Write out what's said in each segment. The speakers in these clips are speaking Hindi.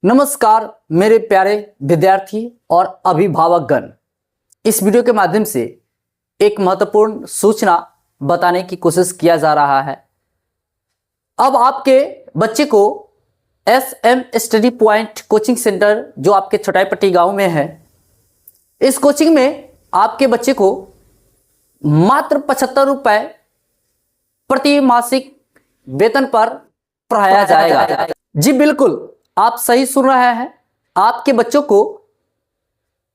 नमस्कार मेरे प्यारे विद्यार्थी और अभिभावकगण। इस वीडियो के माध्यम से एक महत्वपूर्ण सूचना बताने की कोशिश किया जा रहा है। अब आपके बच्चे को SM study point coaching centre जो आपके छोटाईपट्टी गांव में है, इस कोचिंग में आपके बच्चे को मात्र 75 रुपये प्रति मासिक वेतन पर पढ़ाया जाएगा। जी बिल्कुल, आप सही सुन रहे हैं। आपके बच्चों को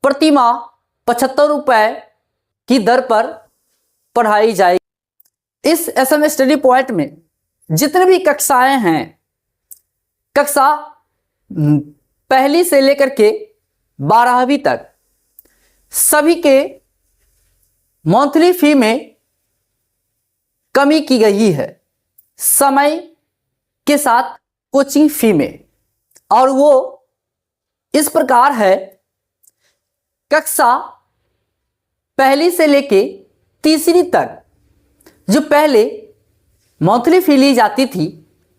प्रति माह 75 रुपये की दर पर पढ़ाई जाएगी। इस SM स्टडी पॉइंट में जितने भी कक्षाएं हैं, कक्षा पहली से लेकर के 12वीं तक, सभी के मंथली फी में कमी की गई है समय के साथ कोचिंग फी में, और वो इस प्रकार है। कक्षा पहली से लेके तीसरी तक जो पहले मंथली फी ली जाती थी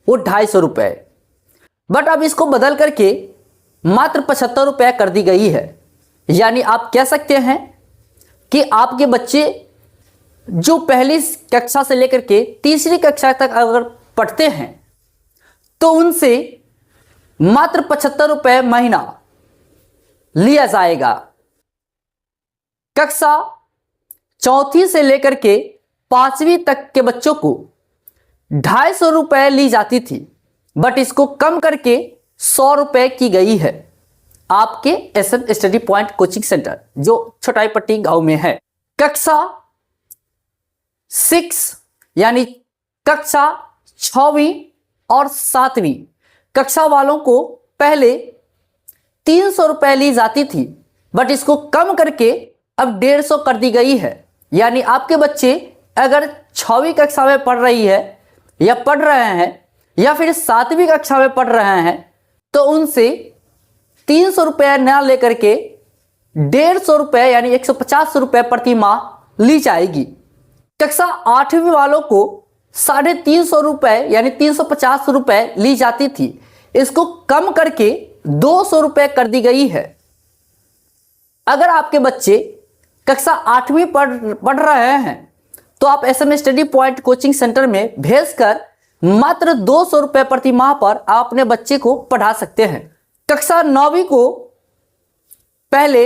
वो 250 रुपये, बट अब इसको बदल करके मात्र 75 रुपये कर दी गई है। यानी आप कह सकते हैं कि आपके बच्चे जो पहली कक्षा से लेकर के तीसरी कक्षा तक अगर पढ़ते हैं तो उनसे मात्र 75 रुपये महीना लिया जाएगा। कक्षा चौथी से लेकर के 5वीं तक के बच्चों को 250 रुपये ली जाती थी, बट इसको कम करके 100 रुपये की गई है आपके SM study point coaching centre जो छोटाईपट्टी गांव में है। कक्षा 6 यानी कक्षा 6वीं और 7वीं कक्षा वालों को पहले 300 रुपये ली जाती थी, बट इसको कम करके अब 150 कर दी गई है। यानी आपके बच्चे अगर 6वीं कक्षा में पढ़ रही है या पढ़ रहे हैं या फिर 7वीं कक्षा में पढ़ रहे हैं तो उनसे 300 रुपये न लेकर के 150 रुपये यानी 150 रुपये प्रति माह ली जाएगी। कक्षा 8वीं वालों को 350 रुपये यानी 350 रुपये ली जाती थी, इसको कम करके 200 रुपये कर दी गई है। अगर आपके बच्चे कक्षा 8वीं पढ़ रहे हैं तो आप SM study point coaching centre में भेजकर मात्र 200 रुपये प्रति माह पर आप अपने बच्चे को पढ़ा सकते हैं। कक्षा 9वीं को पहले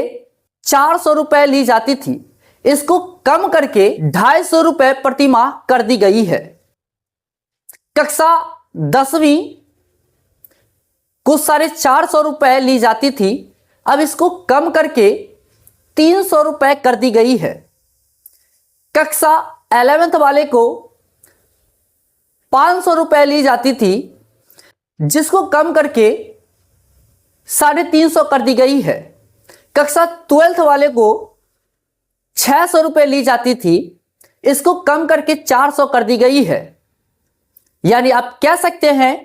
400 रुपये ली जाती थी, इसको कम करके 250 रुपये प्रति माह कर दी गई है। कक्षा 10वीं को 450 रुपये ली जाती थी, अब इसको कम करके 300 रुपये कर दी गई है। कक्षा 11th वाले को 500 रुपये ली जाती थी, जिसको कम करके 350 कर दी गई है। कक्षा 12th वाले को 600 रुपये ली जाती थी, इसको कम करके 400 कर दी गई है। यानी आप कह सकते हैं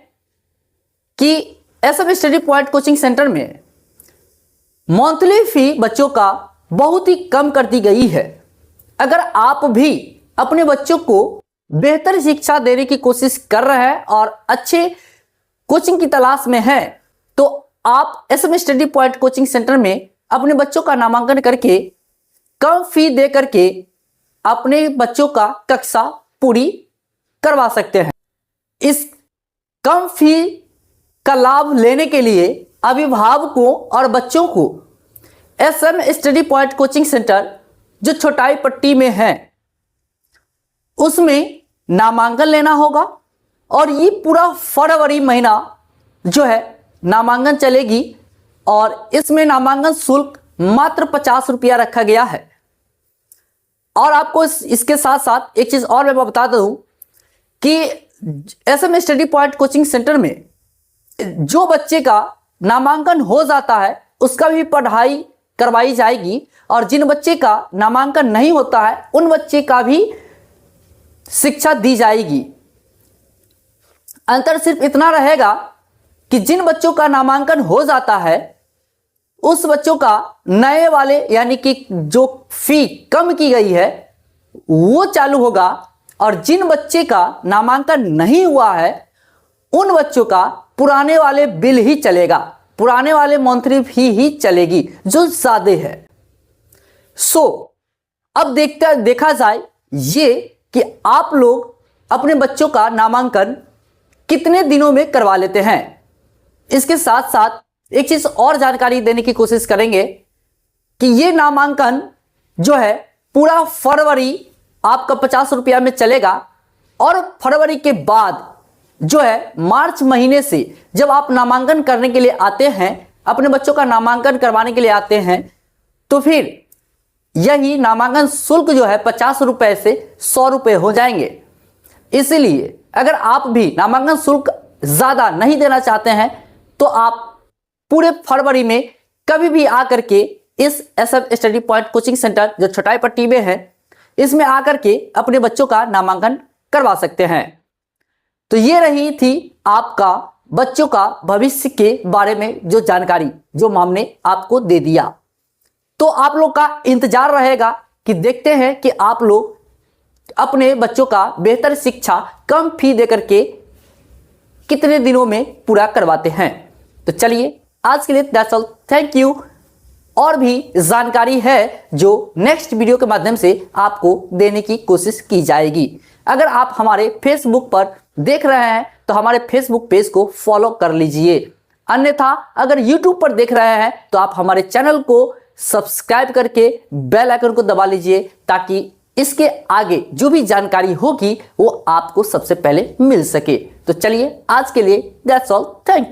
कि SM study point coaching centre में मंथली फी बच्चों का बहुत ही कम कर दी गई है। अगर आप भी अपने बच्चों को बेहतर शिक्षा देने की कोशिश कर रहे हैं और अच्छे कोचिंग की तलाश में हैं, तो आप SM study point coaching centre में अपने बच्चों का नामांकन करके कम फी दे करके अपने बच्चों का कक्षा पूरी करवा सकते हैं। इस कम फी का लाभ लेने के लिए अभिभावकों और बच्चों को SM study point coaching centre जो छोटाईपट्टी में है उसमें नामांकन लेना होगा, और ये पूरा फरवरी महीना जो है नामांकन चलेगी, और इसमें नामांकन शुल्क मात्र 50 रुपया रखा गया है। और आपको इसके साथ साथ एक चीज और मैं बता दूं कि SM study point coaching centre में जो बच्चे का नामांकन हो जाता है उसका भी पढ़ाई करवाई जाएगी, और जिन बच्चे का नामांकन नहीं होता है उन बच्चे का भी शिक्षा दी जाएगी। अंतर सिर्फ इतना रहेगा कि जिन बच्चों का नामांकन हो जाता है उस बच्चों का नए वाले यानी कि जो फी कम की गई है वो चालू होगा, और जिन बच्चे का नामांकन नहीं हुआ है उन बच्चों का पुराने वाले बिल ही चलेगा। पुराने वाले मंथली फी ही चलेगी जो ज्यादा है। अब देखा जाए ये कि आप लोग अपने बच्चों का नामांकन कितने दिनों में करवा लेते हैं। इसके साथ साथ एक चीज और जानकारी देने की कोशिश करेंगे कि ये नामांकन जो है पूरा फरवरी आपका 50 रुपया में चलेगा और फरवरी के बाद जो है मार्च महीने से जब आप नामांकन करने के लिए आते हैं, अपने बच्चों का नामांकन करवाने के लिए आते हैं, तो फिर यही नामांकन शुल्क जो है 50 रुपए से 100 रुपए हो जाएंगे। इसलिए अगर आप भी नामांकन शुल्क ज्यादा नहीं देना चाहते हैं तो आप पूरे फरवरी में कभी भी आकर के इस SF study point coaching centre जो छटाई पट्टी में है, इसमें आकर के अपने बच्चों का नामांकन करवा सकते हैं। तो ये रही थी आपका बच्चों का भविष्य के बारे में जो जानकारी जो हमने आपको दे दिया। तो आप लोग का इंतजार रहेगा कि देखते हैं कि आप लोग अपने बच्चों का बेहतर शिक्षा कम फी देकर के कितने दिनों में पूरा करवाते हैं। तो चलिए आज के लिए दैट्स ऑल, थैंक यू। और भी जानकारी है जो नेक्स्ट वीडियो के माध्यम से आपको देने की कोशिश की जाएगी। अगर आप हमारे फेसबुक पर देख रहे हैं तो हमारे फेसबुक पेज को फॉलो कर लीजिए, अन्यथा अगर यूट्यूब पर देख रहे हैं तो आप हमारे चैनल को सब्सक्राइब करके बेल आइकन को दबा लीजिए ताकि इसके आगे जो भी जानकारी होगी वो आपको सबसे पहले मिल सके। तो चलिए आज के लिए दैट्स ऑल, थैंक यू।